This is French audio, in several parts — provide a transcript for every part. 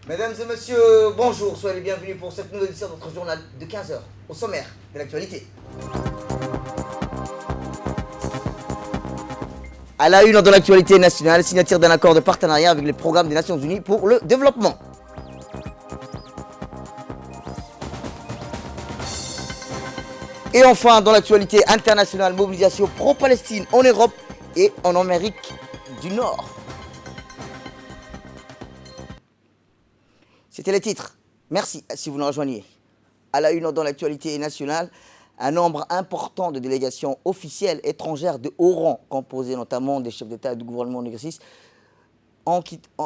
Mesdames et messieurs, bonjour, soyez les bienvenus pour cette nouvelle édition de notre journal de 15 heures. Au sommaire de l'actualité. À la une de l'actualité nationale, signature d'un accord de partenariat avec les programmes des Nations Unies pour le développement. Et enfin, dans l'actualité internationale, mobilisation pro-Palestine en Europe et en Amérique du Nord. C'était les titres. Merci si vous nous rejoignez. À la une dans l'actualité nationale, un nombre important de délégations officielles étrangères de haut rang, composées notamment des chefs d'État et du gouvernement en exercice,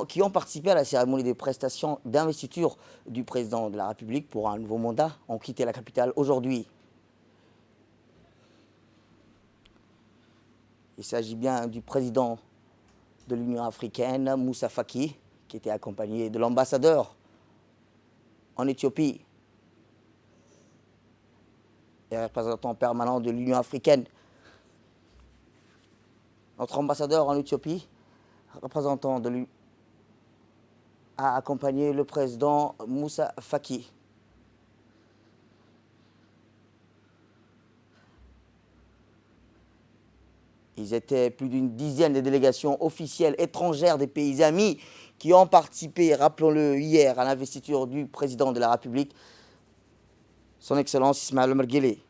qui ont participé à la cérémonie de prestation d'investiture du président de la République pour un nouveau mandat, ont quitté la capitale aujourd'hui. Il s'agit bien du président de l'Union africaine, Moussa Faki, qui était accompagné de l'ambassadeur en Éthiopie et représentant permanent de l'Union africaine. Notre ambassadeur en Éthiopie, représentant de l'Union, a accompagné le président Moussa Faki. Ils étaient plus d'une dizaine de délégations officielles étrangères des pays amis qui ont participé, rappelons-le, hier à l'investiture du président de la République, son Excellence Ismaël Omar Guelleh.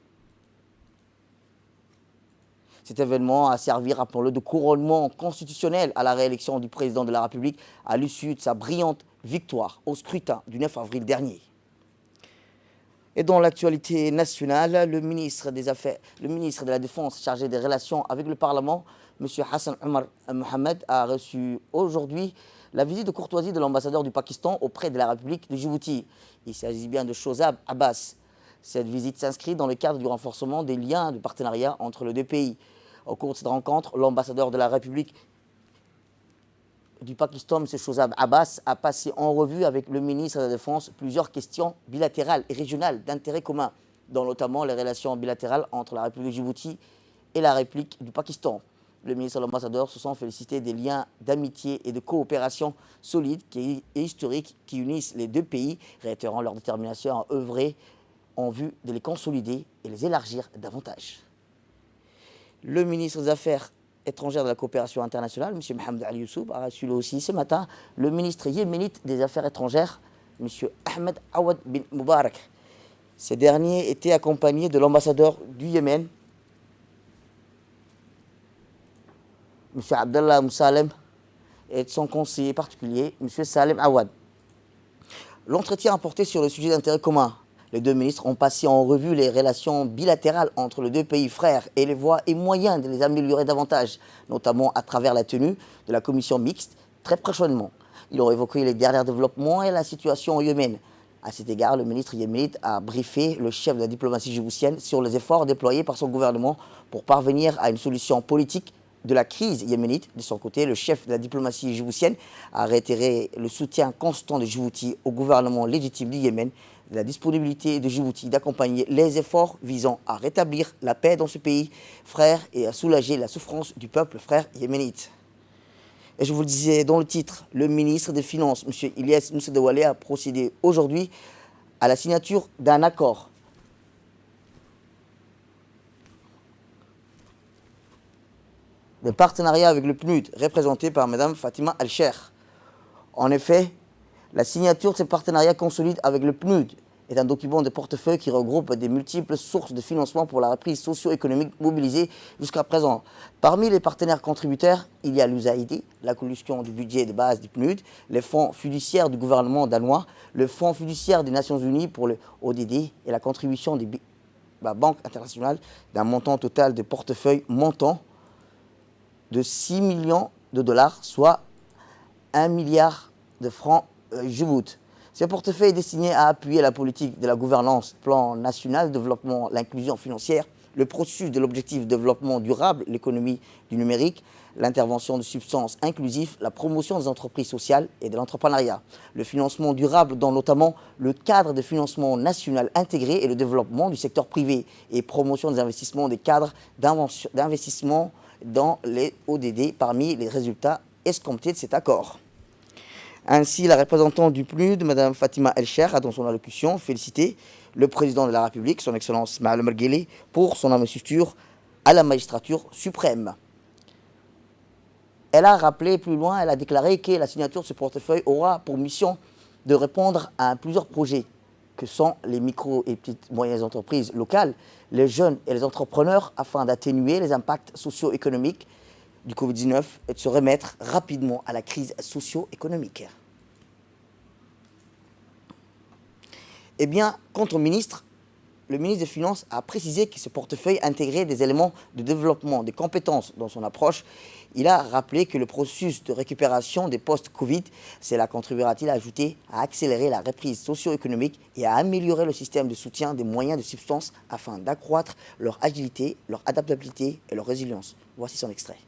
Cet événement a servi, rappelons-le, de couronnement constitutionnel à la réélection du président de la République à l'issue de sa brillante victoire au scrutin du 9 avril dernier. Et dans l'actualité nationale, le ministre de la Défense chargé des relations avec le Parlement, M. Hassan Omar Mohamed, a reçu aujourd'hui la visite de courtoisie de l'ambassadeur du Pakistan auprès de la République de Djibouti. Il s'agit bien de Shozab Abbas. Cette visite s'inscrit dans le cadre du renforcement des liens de partenariat entre les deux pays. Au cours de cette rencontre, l'ambassadeur de la République du Pakistan, M. Shozab Abbas, a passé en revue avec le ministre de la Défense plusieurs questions bilatérales et régionales d'intérêt commun, dont notamment les relations bilatérales entre la République de Djibouti et la République du Pakistan. Le ministre et l'ambassadeur se sont félicités des liens d'amitié et de coopération solides et historiques qui unissent les deux pays, réitérant leur détermination à œuvrer en vue de les consolider et les élargir davantage. Le ministre des Affaires étrangères de la coopération internationale, M. Mohamed Ali Youssouf, a reçu aussi ce matin le ministre yéménite des Affaires étrangères, M. Ahmed Awad bin Mubarak. Ces derniers étaient accompagnés de l'ambassadeur du Yémen, M. Abdallah Moussalem, et de son conseiller particulier, M. Salem Awad. L'entretien a porté sur le sujet d'intérêt commun. Les deux ministres ont passé en revue les relations bilatérales entre les deux pays frères et les voies et moyens de les améliorer davantage, notamment à travers la tenue de la commission mixte très prochainement. Ils ont évoqué les derniers développements et la situation au Yémen. À cet égard, le ministre yéménite a briefé le chef de la diplomatie djiboutienne sur les efforts déployés par son gouvernement pour parvenir à une solution politique de la crise yéménite. De son côté, le chef de la diplomatie djiboutienne a réitéré le soutien constant de Djibouti au gouvernement légitime du Yémen, de la disponibilité de Djibouti d'accompagner les efforts visant à rétablir la paix dans ce pays frère et à soulager la souffrance du peuple frère yéménite. Et je vous le disais dans le titre, le ministre des Finances, M. Ilyas Moussadawale, a procédé aujourd'hui à la signature d'un accord de partenariat avec le PNUD, représenté par Mme Fatima Al-Cheikh. En effet, la signature de ce partenariat consolide avec le PNUD est un document de portefeuille qui regroupe des multiples sources de financement pour la reprise socio-économique mobilisée jusqu'à présent. Parmi les partenaires contributeurs, il y a l'USAID, la collusion du budget de base du PNUD, les fonds fiduciaires du gouvernement danois, le fonds fiduciaire des Nations Unies pour le ODD et la contribution de la Banque internationale d'un montant total de portefeuille montant de 6 millions de dollars, soit 1 milliard de francs Djibouti. Ce portefeuille est destiné à appuyer la politique de la gouvernance, plan national de développement, l'inclusion financière, le processus de l'objectif de développement durable, l'économie du numérique, l'intervention de substances inclusives, la promotion des entreprises sociales et de l'entrepreneuriat, le financement durable dans notamment le cadre de financement national intégré et le développement du secteur privé et promotion des investissements des cadres d'investissement dans les ODD parmi les résultats escomptés de cet accord. Ainsi, la représentante du PNUD, Mme Fatima El-Cher, a dans son allocution félicité le président de la République, son Excellence Ismaël Omar Guelleh, pour son investiture à la magistrature suprême. Elle a rappelé plus loin, elle a déclaré que la signature de ce portefeuille aura pour mission de répondre à plusieurs projets que sont les micro et petites moyennes entreprises locales, les jeunes et les entrepreneurs, afin d'atténuer les impacts socio-économiques du Covid-19 et de se remettre rapidement à la crise socio-économique. Eh bien, quant au ministre, le ministre des Finances a précisé que ce portefeuille intégrait des éléments de développement des compétences dans son approche. Il a rappelé que le processus de récupération des postes Covid, cela contribuera-t-il à ajouter à accélérer la reprise socio-économique et à améliorer le système de soutien des moyens de substance afin d'accroître leur agilité, leur adaptabilité et leur résilience. Voici son extrait.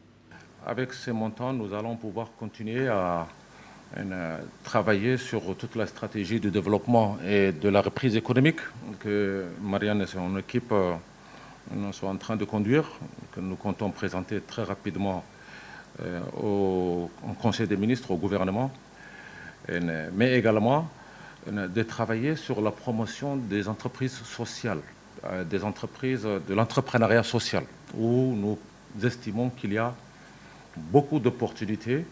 Avec ces montants, nous allons pouvoir continuer à travailler sur toute la stratégie de développement et de la reprise économique que Marianne et son équipe sont en train de conduire, que nous comptons présenter très rapidement au Conseil des ministres, au gouvernement, mais également de travailler sur la promotion des entreprises sociales, des entreprises de l'entrepreneuriat social, où nous estimons qu'il y a beaucoup d'opportunités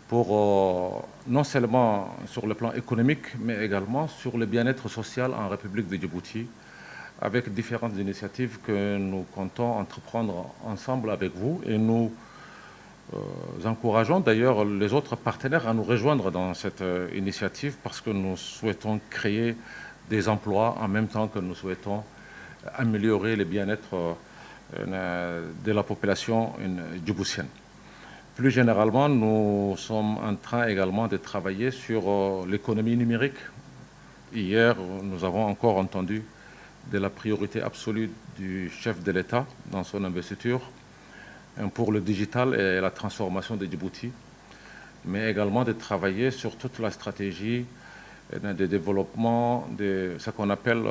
pour non seulement sur le plan économique, mais également sur le bien-être social en République de Djibouti, avec différentes initiatives que nous comptons entreprendre ensemble avec vous. Et nous encourageons d'ailleurs les autres partenaires à nous rejoindre dans cette initiative, parce que nous souhaitons créer des emplois en même temps que nous souhaitons améliorer le bien-être de la population djiboutienne. Plus généralement, nous sommes en train également de travailler sur l'économie numérique. Hier, nous avons encore entendu de la priorité absolue du chef de l'État dans son investiture pour le digital et la transformation de Djibouti, mais également de travailler sur toute la stratégie de développement de ce qu'on appelle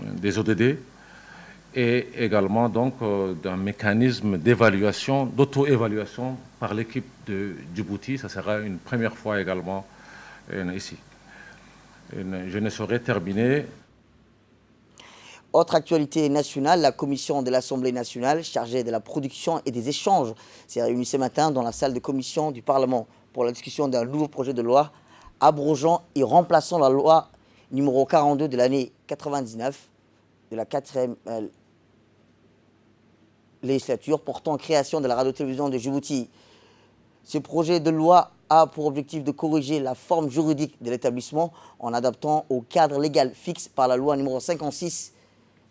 des ODD, et également donc d'un mécanisme d'évaluation, d'auto-évaluation par l'équipe de Djibouti. Ça sera une première fois également ici. Je ne saurais terminer. Autre actualité nationale, la commission de l'Assemblée nationale chargée de la production et des échanges s'est réunie ce matin dans la salle de commission du Parlement pour la discussion d'un nouveau projet de loi abrogeant et remplaçant la loi numéro 42 de l'année 99 de la 4e législature portant création de la radio-télévision de Djibouti. Ce projet de loi a pour objectif de corriger la forme juridique de l'établissement en adaptant au cadre légal fixe par la loi numéro 56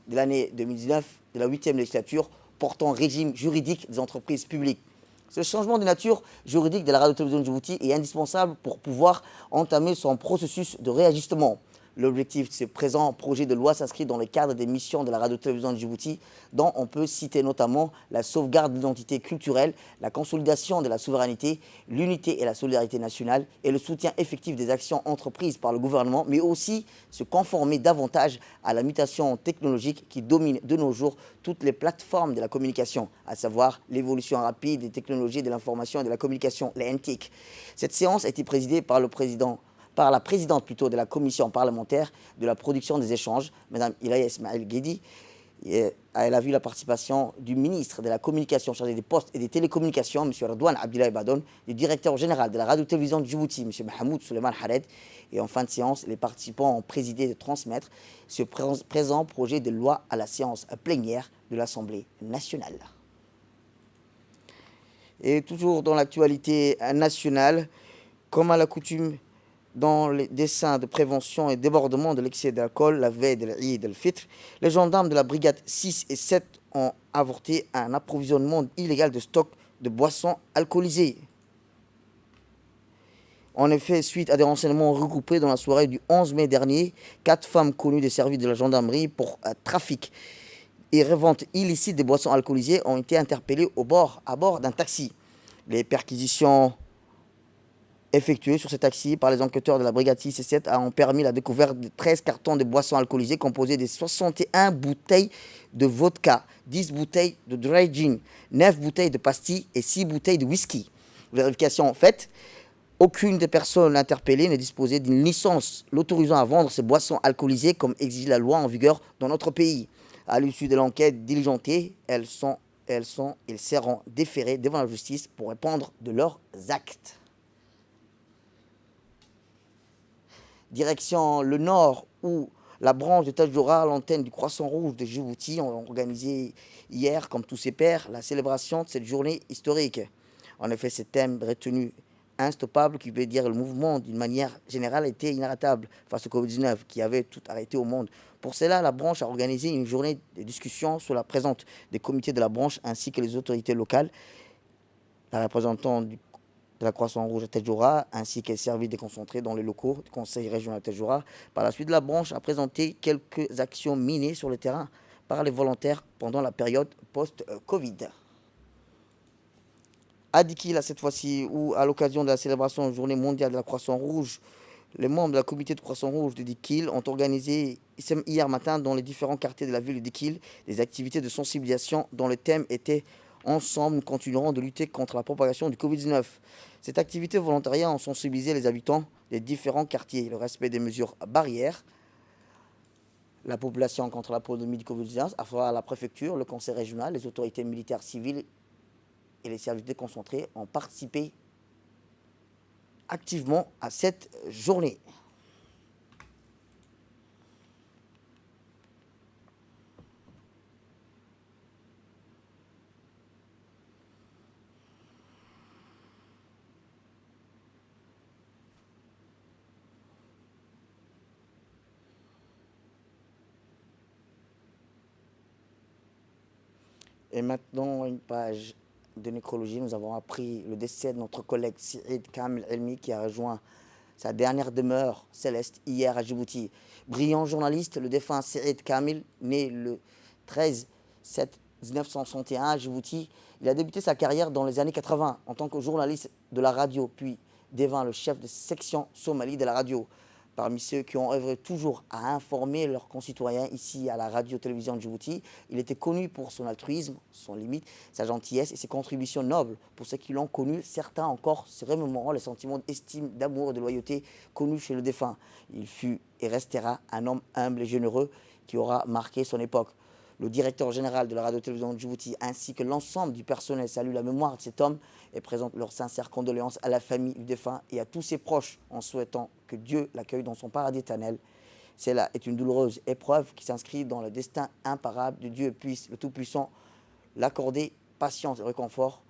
de l'année 2019 de la 8e législature portant régime juridique des entreprises publiques. Ce changement de nature juridique de la radio-télévision de Djibouti est indispensable pour pouvoir entamer son processus de réajustement. L'objectif de ce présent projet de loi s'inscrit dans le cadre des missions de la radio-télévision de Djibouti, dont on peut citer notamment la sauvegarde de l'identité culturelle, la consolidation de la souveraineté, l'unité et la solidarité nationale et le soutien effectif des actions entreprises par le gouvernement, mais aussi se conformer davantage à la mutation technologique qui domine de nos jours toutes les plateformes de la communication, à savoir l'évolution rapide des technologies de l'information et de la communication, les NTIC. Cette séance a été présidée par la présidente de la commission parlementaire de la production des échanges, Mme Ilaya Ismaël Guedi. Elle a vu la participation du ministre de la Communication chargé des Postes et des Télécommunications, M. Redouane Abdoulaye Badone, du directeur général de la radio-télévision de Djibouti, M. Mahmoud Souleymane Hared. Et en fin de séance, les participants ont présidé de transmettre ce présent projet de loi à la séance plénière de l'Assemblée nationale. Et toujours dans l'actualité nationale, comme à la coutume, dans les dessins de prévention et débordement de l'excès d'alcool la veille de l'Eid al-Fitr, les gendarmes de la brigade 6 et 7 ont avorté un approvisionnement illégal de stock de boissons alcoolisées. En effet, suite à des renseignements regroupés dans la soirée du 11 mai dernier, 4 femmes connues des services de la gendarmerie pour trafic et revente illicite des boissons alcoolisées ont été interpellées à bord d'un taxi. Les perquisitions effectuées sur ce taxi par les enquêteurs de la brigade 6 et 7 ont permis la découverte de 13 cartons de boissons alcoolisées composés de 61 bouteilles de vodka, 10 bouteilles de dry gin, 9 bouteilles de pastilles et 6 bouteilles de whisky. Vérification faite, Aucune des personnes interpellées ne disposait d'une licence l'autorisant à vendre ces boissons alcoolisées comme exige la loi en vigueur dans notre pays. À l'issue de l'enquête diligentée, ils seront déférés devant la justice pour répondre de leurs actes. Direction le Nord, où la branche de Tadjoura, l'antenne du Croissant Rouge de Djibouti, ont organisé hier, comme tous ses pairs, la célébration de cette journée historique. En effet, ce thème retenu instoppable, qui veut dire le mouvement d'une manière générale, était inarrêtable face au Covid-19, qui avait tout arrêté au monde. Pour cela, la branche a organisé une journée de discussion sur la présence des comités de la branche ainsi que les autorités locales, la représentante de la Croissant Rouge à Tadjoura, ainsi que les services déconcentrés dans les locaux du Conseil régional de Tadjoura. Par la suite, la branche a présenté quelques actions menées sur le terrain par les volontaires pendant la période post-Covid. À Dikil, cette fois-ci, où à l'occasion de la célébration de la journée mondiale de la Croissant Rouge, les membres de la comité de Croissant Rouge de Dikil ont organisé hier matin dans les différents quartiers de la ville de Dikil des activités de sensibilisation dont le thème était « Ensemble, nous continuerons de lutter contre la propagation du Covid-19 ». Cette activité volontariat a sensibilisé les habitants des différents quartiers, le respect des mesures barrières, la population contre la pandémie du Covid-19, à travers la préfecture, le conseil régional, les autorités militaires civiles et les services déconcentrés ont participé activement à cette journée. Et maintenant, une page de nécrologie. Nous avons appris le décès de notre collègue Saïd Kamil Elmi qui a rejoint sa dernière demeure céleste hier à Djibouti. Brillant journaliste, le défunt Saïd Kamil, né le 13/7/1961 à Djibouti, il a débuté sa carrière dans les années 80 en tant que journaliste de la radio, puis devint le chef de section Somalie de la radio. Parmi ceux qui ont œuvré toujours à informer leurs concitoyens ici à la radio-télévision de Djibouti, il était connu pour son altruisme, son limite, sa gentillesse et ses contributions nobles. Pour ceux qui l'ont connu, certains encore se remémorant les sentiments d'estime, d'amour et de loyauté connus chez le défunt. Il fut et restera un homme humble et généreux qui aura marqué son époque. Le directeur général de la radio-télévision de Djibouti ainsi que l'ensemble du personnel saluent la mémoire de cet homme et présentent leurs sincères condoléances à la famille du défunt et à tous ses proches en souhaitant que Dieu l'accueille dans son paradis éternel. Cela est une douloureuse épreuve qui s'inscrit dans le destin imparable de Dieu, puisse le Tout-Puissant l'accorder patience et réconfort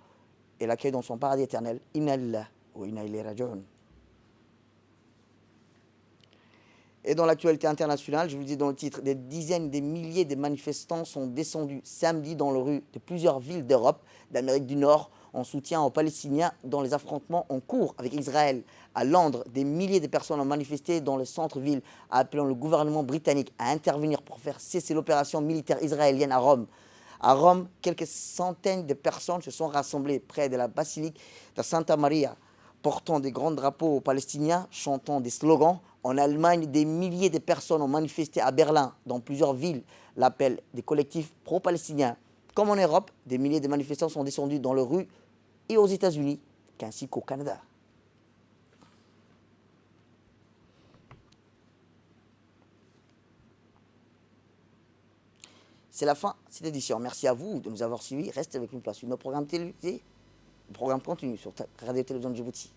et l'accueille dans son paradis éternel. Inna lillahi wa inna ilayhi raji'un. Et dans l'actualité internationale, je vous dis dans le titre, des dizaines, des milliers de manifestants sont descendus samedi dans les rues de plusieurs villes d'Europe, d'Amérique du Nord, en soutien aux Palestiniens dans les affrontements en cours avec Israël. À Londres, des milliers de personnes ont manifesté dans le centre-ville, appelant le gouvernement britannique à intervenir pour faire cesser l'opération militaire israélienne à Rome. À Rome, quelques centaines de personnes se sont rassemblées près de la basilique de Santa Maria, portant des grands drapeaux palestiniens, chantant des slogans. En Allemagne, des milliers de personnes ont manifesté à Berlin, dans plusieurs villes, l'appel des collectifs pro-palestiniens. Comme en Europe, des milliers de manifestants sont descendus dans les rues et aux États-Unis, ainsi qu'au Canada. C'est la fin de cette édition. Merci à vous de nous avoir suivis. Restez avec nous pour la suite de nos programmes télévisés. Le programme continue sur Radio-Télévision de Djibouti.